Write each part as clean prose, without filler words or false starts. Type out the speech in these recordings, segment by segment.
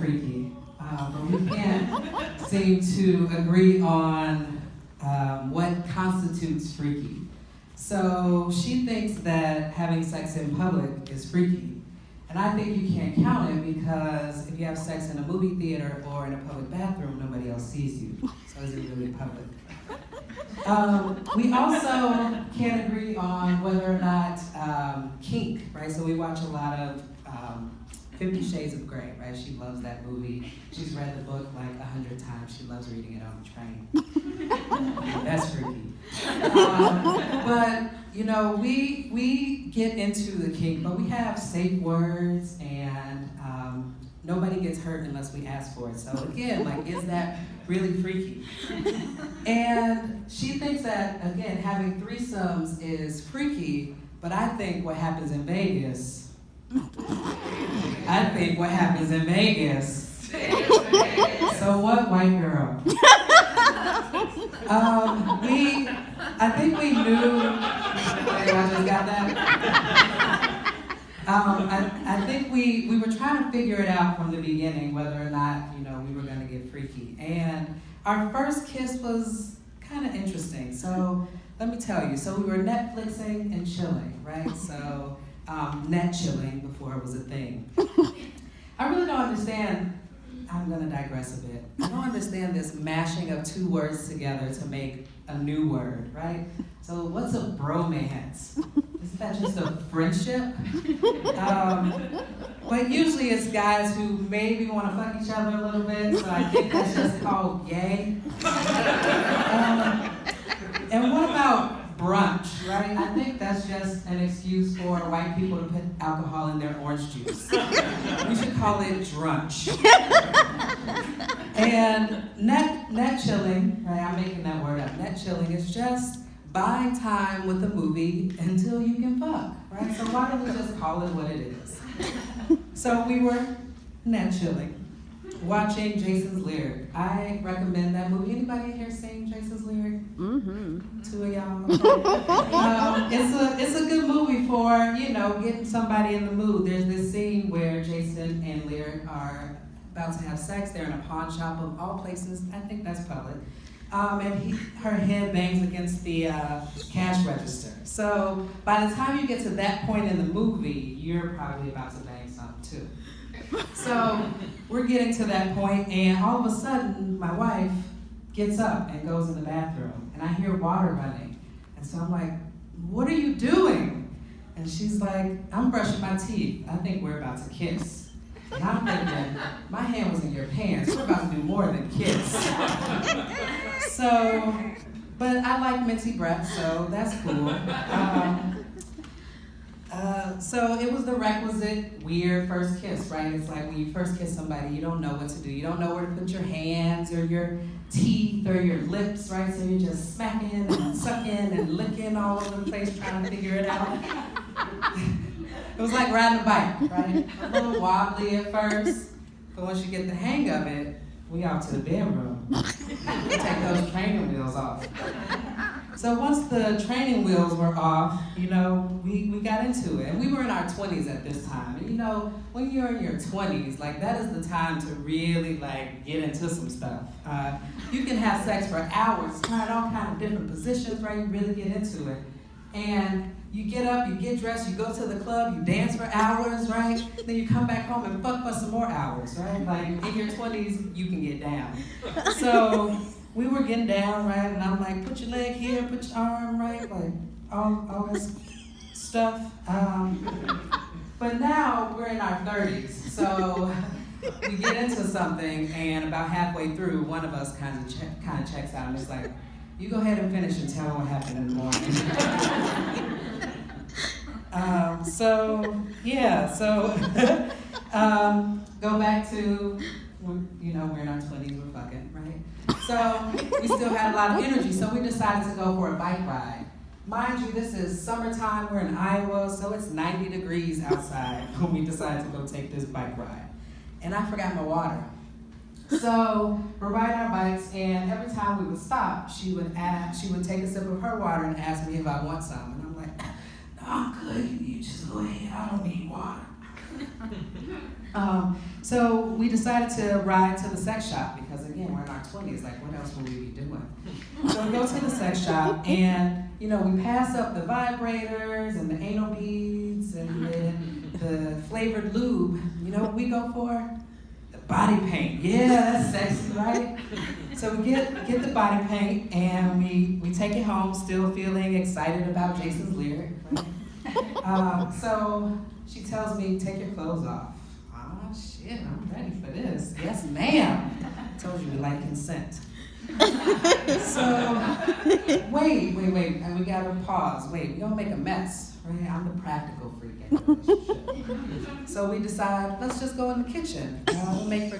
freaky, but we can't seem to agree on what constitutes freaky. So she thinks that having sex in public is freaky. And I think you can't count it because if you have sex in a movie theater or in a public bathroom, nobody else sees you. So is it really public? We also can't agree on whether or not kink, right? So we watch a lot of 50 Shades of Grey, right? She loves that movie. She's read the book like 100 times. She loves reading it on the train. That's freaky. But you know, we get into the kink, but we have safe words and nobody gets hurt unless we ask for it. So again, like, is that really freaky? And she thinks that, again, having threesomes is freaky, but I think what happens in Vegas, so what, white girl? I think we knew, I just got that? I think we were trying to figure it out from the beginning, whether or not, you know, we were gonna get freaky. And our first kiss was kind of interesting. So let me tell you, so we were Netflixing and chilling, right? So net chilling before it was a thing. I really don't understand, I'm gonna digress a bit. I don't understand this mashing of two words together to make a new word, right? So what's a bromance? Isn't that just a friendship? But usually it's guys who maybe want to fuck each other a little bit, so I think that's just called gay. And what about brunch, right? I think that's just an excuse for white people to put alcohol in their orange juice. We should call it drunch. And net chilling, right? I'm making that word up. Net chilling is just buying time with a movie until you can fuck, right? So why don't we just call it what it is? So we were net chilling, watching Jason's Lyric. I recommend that movie. Anybody here seen Jason's Lyric? Mm-hmm. Two of y'all. Okay. It's a good movie for, you know, getting somebody in the mood. There's this scene where Jason and Lyric are about to have sex. They're in a pawn shop of all places. I think that's public. And her head bangs against the cash register. So by the time you get to that point in the movie, you're probably about to bang something too. So we're getting to that point, and all of a sudden, my wife gets up and goes in the bathroom, and I hear water running. And so I'm like, what are you doing? And she's like, I'm brushing my teeth. I think we're about to kiss. And I'm thinking, my hand was in your pants. We're about to do more than kiss. So, but I like minty breath, so that's cool. So it was the requisite weird first kiss, right? It's like when you first kiss somebody, you don't know what to do. You don't know where to put your hands or your teeth or your lips, right? So you're just smacking and sucking and licking all over the place trying to figure it out. It was like riding a bike, right? A little wobbly at first, but once you get the hang of it, we out to the bedroom. We take those training wheels off. So once the training wheels were off, you know, we got into it. And we were in our 20s at this time. And you know, when you're in your 20s, like, that is the time to really, like, get into some stuff. You can have sex for hours, trying all kind of different positions, right? You really get into it. And you get up, you get dressed, you go to the club, you dance for hours, right? Then you come back home and fuck for some more hours, right? Like, in your 20s, you can get down. So we were getting down, right? And I'm like, put your leg here, put your arm, right? Like, all this stuff. But now we're in our 30s, so we get into something, and about halfway through, one of us kind of checks out, and it's like, you go ahead and finish and tell them what happened in the morning. Go back to, you know, we're in our 20s, we're fucking, right? So we still had a lot of energy, so we decided to go for a bike ride. Mind you, this is summertime, we're in Iowa, so it's 90 degrees outside when we decided to go take this bike ride. And I forgot my water. So we're riding our bikes, and every time we would stop, she would take a sip of her water and ask me if I want some. And I'm like, no, I'm good, you just go ahead, I don't need water. So we decided to ride to the sex shop because, again, we're in our 20s. Like, what else would we be doing? So we go to the sex shop, and we pass up the vibrators and the anal beads and then the flavored lube. You know what we go for? The body paint. Yeah, that's sexy, right? So we get the body paint, and we take it home, still feeling excited about Jason's lyric. Right? So she tells me, "Take your clothes off." Oh shit, I'm ready for this. Yes, ma'am. I told you we like consent. So, wait, and we gotta pause. Wait, we don't make a mess, right? I'm the practical freak in the relationship. So we decide, let's just go in the kitchen. We'll make for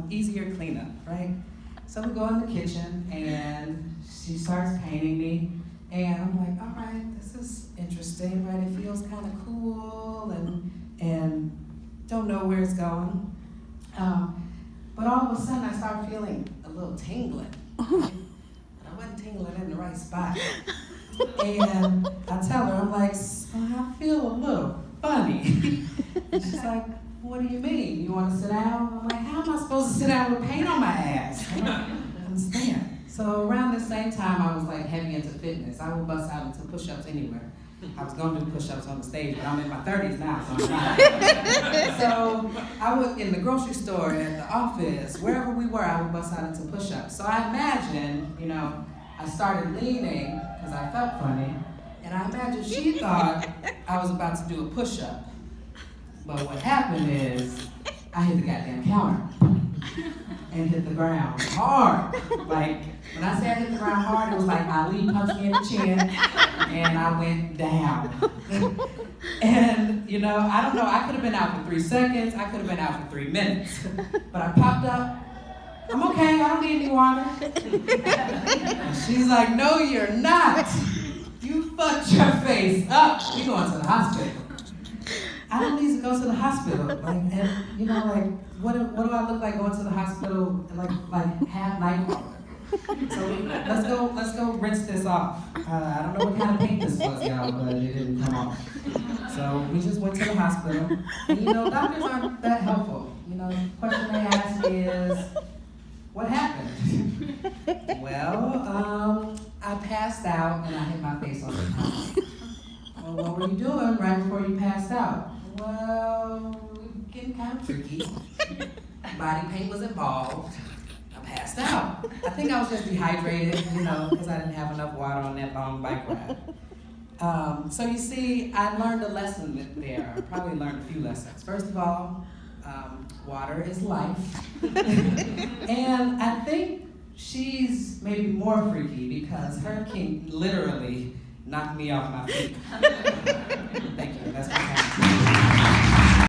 easier cleanup, right? So we go in the kitchen, and she starts painting me, and I'm like, all right, this is interesting, right? It feels kind of cool, and don't know where it's going. But all of a sudden, I start feeling a little tingling. But I wasn't tingling in the right spot. And I tell her, I'm like, I feel a little funny. And she's like, what do you mean? You want to sit down? I'm like, how am I supposed to sit down with paint on my ass? I don't understand. So around the same time, I was like heavy into fitness. I would bust out into push-ups anywhere. I was going to do push-ups on the stage, but I'm in my 30s now, so I'm not. So I would, in the grocery store, at the office, wherever we were, I would bust out into push-ups. So I imagine, I started leaning because I felt funny, and I imagine she thought I was about to do a push-up. But what happened is, I hit the goddamn counter and hit the ground hard. Like, when I say I hit the ground hard, it was like Ali punched me in the chin, and I went down. And, I don't know, I could have been out for 3 seconds, I could have been out for 3 minutes. But I popped up, I'm okay, I don't need any water. And she's like, no, you're not. You fucked your face up. You're going to the hospital. I don't need to go to the hospital. What do I look like going to the hospital like half night? So let's go rinse this off. I don't know what kind of paint this was, y'all, but it didn't come off. So we just went to the hospital. And doctors aren't that helpful. The question they ask is, what happened? Well, I passed out and I hit my face on the tile. Well, what were you doing right before you passed out? Well, we were getting kind of freaky. Body paint was involved. I passed out. I think I was just dehydrated, because I didn't have enough water on that long bike ride. So you see, I learned a lesson there. I probably learned a few lessons. First of all, water is life. And I think she's maybe more freaky because her king literally knocked me off my feet. Thank you. That's my time.